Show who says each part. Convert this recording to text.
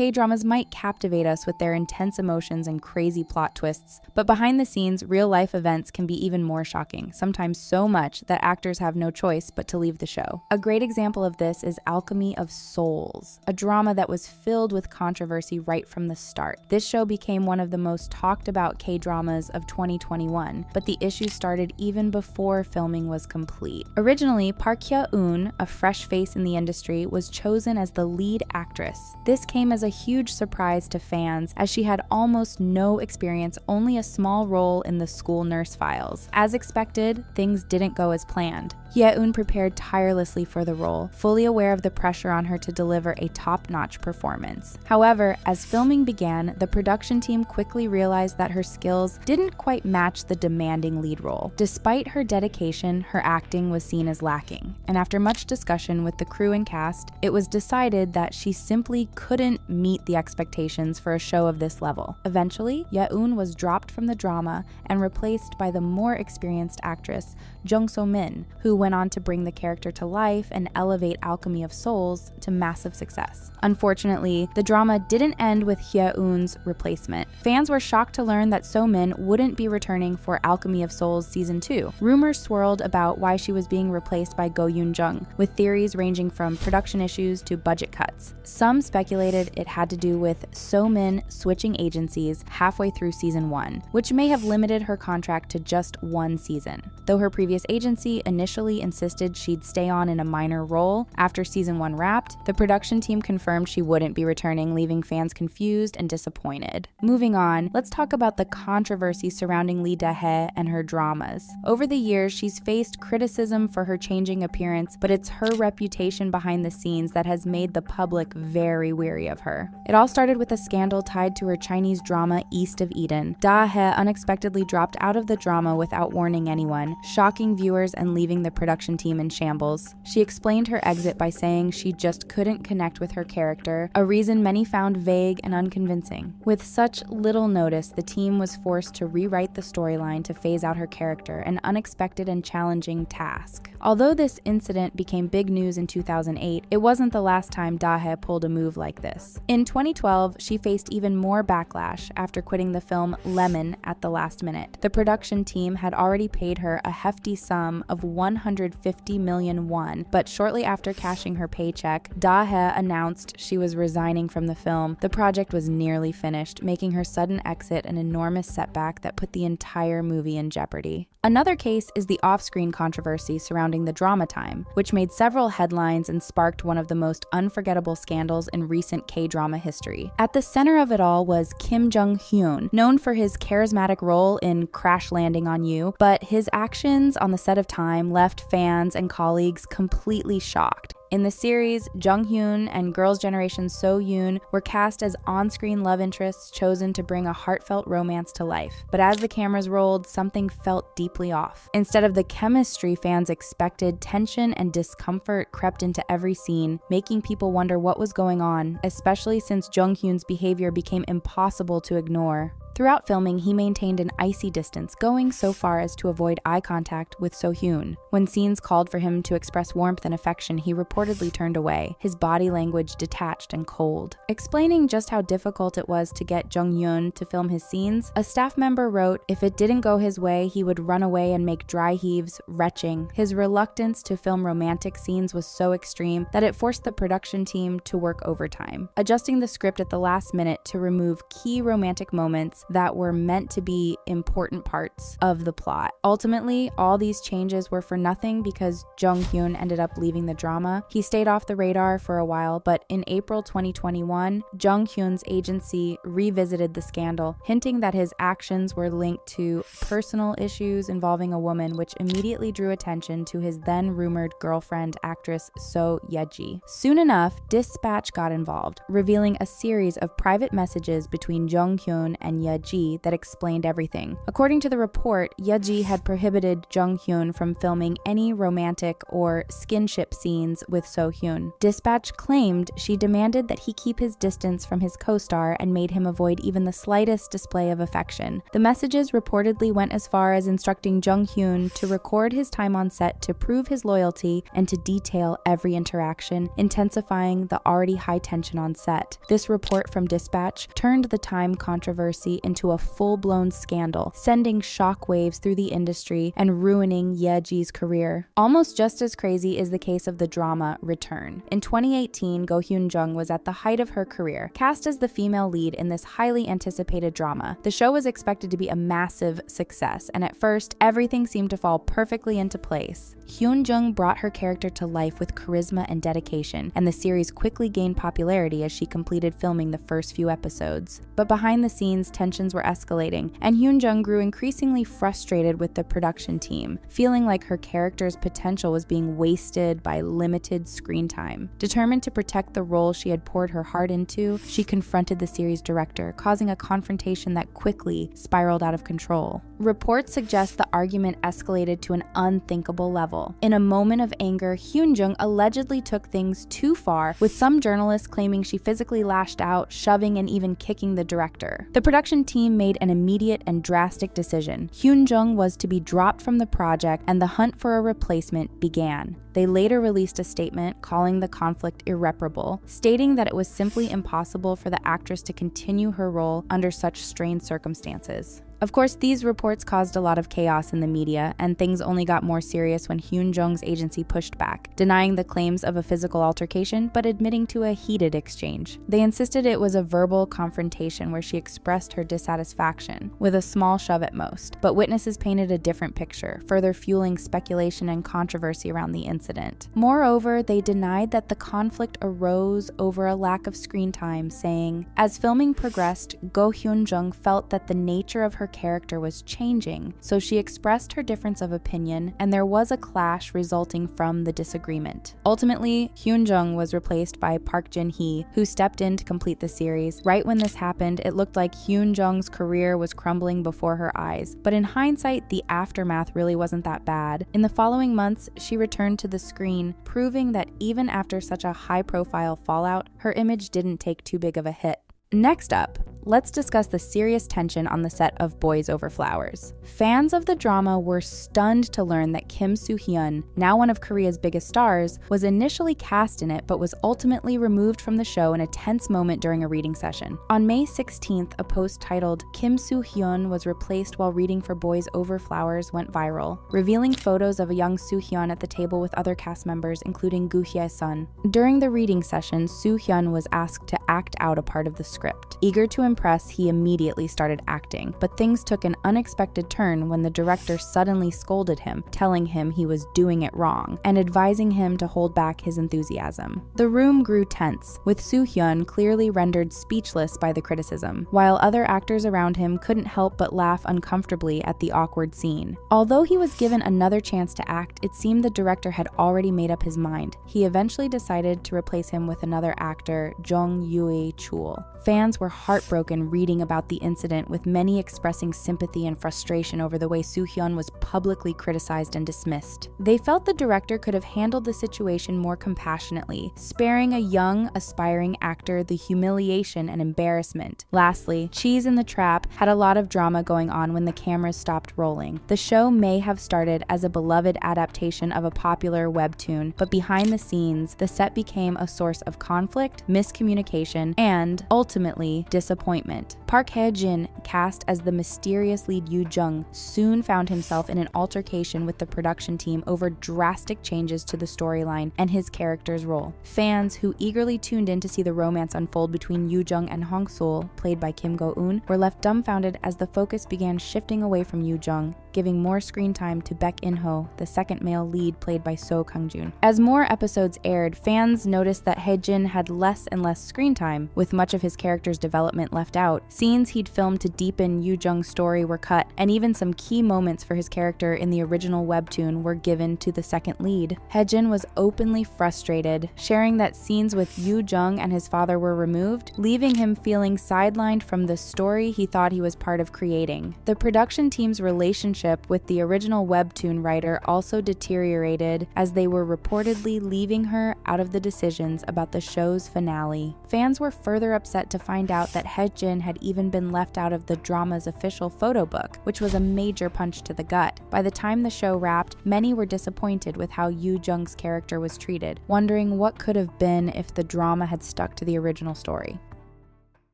Speaker 1: K-dramas might captivate us with their intense emotions and crazy plot twists, but behind the scenes, real-life events can be even more shocking, sometimes so much that actors have no choice but to leave the show. A great example of this is Alchemy of Souls, a drama that was filled with controversy right from the start. This show became one of the most talked about K-dramas of 2021, but the issue started even before filming was complete. Originally, Park Hye-eun, a fresh face in the industry, was chosen as the lead actress. This came as a huge surprise to fans, as she had almost no experience, only a small role in the School Nurse Files. As expected, things didn't go as planned. Hye-eun prepared tirelessly for the role, fully aware of the pressure on her to deliver a top-notch performance. However, as filming began, the production team quickly realized that her skills didn't quite match the demanding lead role. Despite her dedication, her acting was seen as lacking, and after much discussion with the crew and cast, it was decided that she simply couldn't meet the expectations for a show of this level. Eventually, Hye-eun was dropped from the drama and replaced by the more experienced actress Jung So-min, who went on to bring the character to life and elevate Alchemy of Souls to massive success. Unfortunately, the drama didn't end with Hye-eun's replacement. Fans were shocked to learn that So-min wouldn't be returning for Alchemy of Souls Season 2. Rumors swirled about why she was being replaced by Go Yoon-jung, with theories ranging from production issues to budget cuts. Some speculated it had to do with So-min switching agencies halfway through Season 1, which may have limited her contract to just one season. Though her previous agency initially insisted she'd stay on in a minor role, after Season 1 wrapped, the production team confirmed she wouldn't be returning, leaving fans confused and disappointed. Moving on, let's talk about the controversy surrounding Lee Da-hye and her dramas. Over the years, she's faced criticism for her changing appearance, but it's her reputation behind the scenes that has made the public very wary of her. It all started with a scandal tied to her Chinese drama East of Eden. Da-hye unexpectedly dropped out of the drama without warning anyone, shocking viewers and leaving the production team in shambles. She explained her exit by saying she just couldn't connect with her character, a reason many found vague and unconvincing. With such little notice, the team was forced to rewrite the storyline to phase out her character, an unexpected and challenging task. Although this incident became big news in 2008, it wasn't the last time Da-hye pulled a move like this. In 2012, she faced even more backlash after quitting the film Lemon at the last minute. The production team had already paid her a hefty sum of 150 million won, but shortly after cashing her paycheck, Da-hye announced she was resigning from the film. The project was nearly finished, making her sudden exit an enormous setback that put the entire movie in jeopardy. Another case is the off-screen controversy surrounding the drama time, which made several headlines and sparked one of the most unforgettable scandals in recent K-drama history. At the center of it all was Kim Jung-hyun, known for his charismatic role in Crash Landing on You, but his actions on the set of Time left fans and colleagues completely shocked. In the series, Jung-hyun and Girls' Generation So-yoon were cast as on-screen love interests chosen to bring a heartfelt romance to life. But as the cameras rolled, something felt deeply off. Instead of the chemistry fans expected, tension and discomfort crept into every scene, making people wonder what was going on, especially since Jung-hyun's behavior became impossible to ignore. Throughout filming, he maintained an icy distance, going so far as to avoid eye contact with So-hyun. When scenes called for him to express warmth and affection, he reportedly turned away, his body language detached and cold. Explaining just how difficult it was to get Jung-hyun to film his scenes, a staff member wrote, "If it didn't go his way, he would run away and make dry heaves, retching." His reluctance to film romantic scenes was so extreme that it forced the production team to work overtime, adjusting the script at the last minute to remove key romantic moments that were meant to be important parts of the plot. Ultimately, all these changes were for nothing because Jung-hyun ended up leaving the drama. He stayed off the radar for a while, but in April 2021, Jung-hyun's agency revisited the scandal, hinting that his actions were linked to personal issues involving a woman, which immediately drew attention to his then rumored girlfriend, actress So Ye-ji. Soon enough, Dispatch got involved, revealing a series of private messages between Jung-hyun and Ye-ji that explained everything. According to the report, Ye-ji had prohibited Jung-hyun from filming any romantic or skinship scenes with So-hyun. Dispatch claimed she demanded that he keep his distance from his co-star and made him avoid even the slightest display of affection. The messages reportedly went as far as instructing Jung-hyun to record his time on set to prove his loyalty and to detail every interaction, intensifying the already high tension on set. This report from Dispatch turned the Time controversy into a full-blown scandal, sending shockwaves through the industry and ruining Ye-ji's career. Almost just as crazy is the case of the drama Return. In 2018, Go Hyun-jung was at the height of her career, cast as the female lead in this highly anticipated drama. The show was expected to be a massive success, and at first, everything seemed to fall perfectly into place. Hyun-jung brought her character to life with charisma and dedication, and the series quickly gained popularity as she completed filming the first few episodes. But behind the scenes, tensions were escalating, and Hyun-jung grew increasingly frustrated with the production team, feeling like her character's potential was being wasted by limited screen time. Determined to protect the role she had poured her heart into, she confronted the series director, causing a confrontation that quickly spiraled out of control. Reports suggest the argument escalated to an unthinkable level. In a moment of anger, Hyun-jung allegedly took things too far, with some journalists claiming she physically lashed out, shoving and even kicking the director. The production team made an immediate and drastic decision. Hyun-jung was to be dropped from the project, and the hunt for a replacement began. They later released a statement calling the conflict irreparable, stating that it was simply impossible for the actress to continue her role under such strained circumstances. Of course, these reports caused a lot of chaos in the media, and things only got more serious when Hyun-jung's agency pushed back, denying the claims of a physical altercation but admitting to a heated exchange. They insisted it was a verbal confrontation where she expressed her dissatisfaction, with a small shove at most, but witnesses painted a different picture, further fueling speculation and controversy around the incident. Moreover, they denied that the conflict arose over a lack of screen time, saying, "As filming progressed, Go Hyun-jung felt that the nature of her character was changing, so she expressed her difference of opinion, and there was a clash resulting from the disagreement." Ultimately, Hyun-jung was replaced by Park Jin-hee, who stepped in to complete the series. Right when this happened, it looked like Hyun-jung's career was crumbling before her eyes, but in hindsight, the aftermath really wasn't that bad. In the following months, she returned to the screen, proving that even after such a high-profile fallout, her image didn't take too big of a hit. Next up, let's discuss the serious tension on the set of Boys Over Flowers. Fans of the drama were stunned to learn that Kim Soo-hyun, now one of Korea's biggest stars, was initially cast in it but was ultimately removed from the show in a tense moment during a reading session. On May 16th, a post titled "Kim Soo-hyun was replaced while reading for Boys Over Flowers" went viral, revealing photos of a young Soo-hyun at the table with other cast members, including Gu Hye-sun. During the reading session, Soo-hyun was asked to act out a part of the script. Eager to impress, he immediately started acting, but things took an unexpected turn when the director suddenly scolded him, telling him he was doing it wrong, and advising him to hold back his enthusiasm. The room grew tense, with Soo-hyun clearly rendered speechless by the criticism, while other actors around him couldn't help but laugh uncomfortably at the awkward scene. Although he was given another chance to act, it seemed the director had already made up his mind. He eventually decided to replace him with another actor, Jung Yue-chul. Fans were heartbroken reading about the incident, with many expressing sympathy and frustration over the way Soo-hyun was publicly criticized and dismissed. They felt the director could have handled the situation more compassionately, sparing a young, aspiring actor the humiliation and embarrassment. Lastly, Cheese in the Trap had a lot of drama going on when the cameras stopped rolling. The show may have started as a beloved adaptation of a popular webtoon, but behind the scenes, the set became a source of conflict, miscommunication, and ultimately disappointment. Park Hae-jin, cast as the mysterious lead Yoo-jung, soon found himself in an altercation with the production team over drastic changes to the storyline and his character's role. Fans who eagerly tuned in to see the romance unfold between Yoo-jung and Hong-sul, played by Kim Go-eun, were left dumbfounded as the focus began shifting away from Yoo-jung, giving more screen time to Baek In-ho, the second male lead played by So Kang-jun. As more episodes aired, fans noticed that Hae-jin had less and less screen time, with much of his character's development left out. Scenes he'd filmed to deepen Yoo Jung's story were cut, and even some key moments for his character in the original webtoon were given to the second lead. Haejin was openly frustrated, sharing that scenes with Yoo Jung and his father were removed, leaving him feeling sidelined from the story he thought he was part of creating. The production team's relationship with the original webtoon writer also deteriorated, as they were reportedly leaving her out of the decisions about the show's finale. Fans were further upset to find out that Haejin had even been left out of the drama's official photo book, which was a major punch to the gut. By the time the show wrapped, many were disappointed with how Yoo Jung's character was treated, wondering what could have been if the drama had stuck to the original story.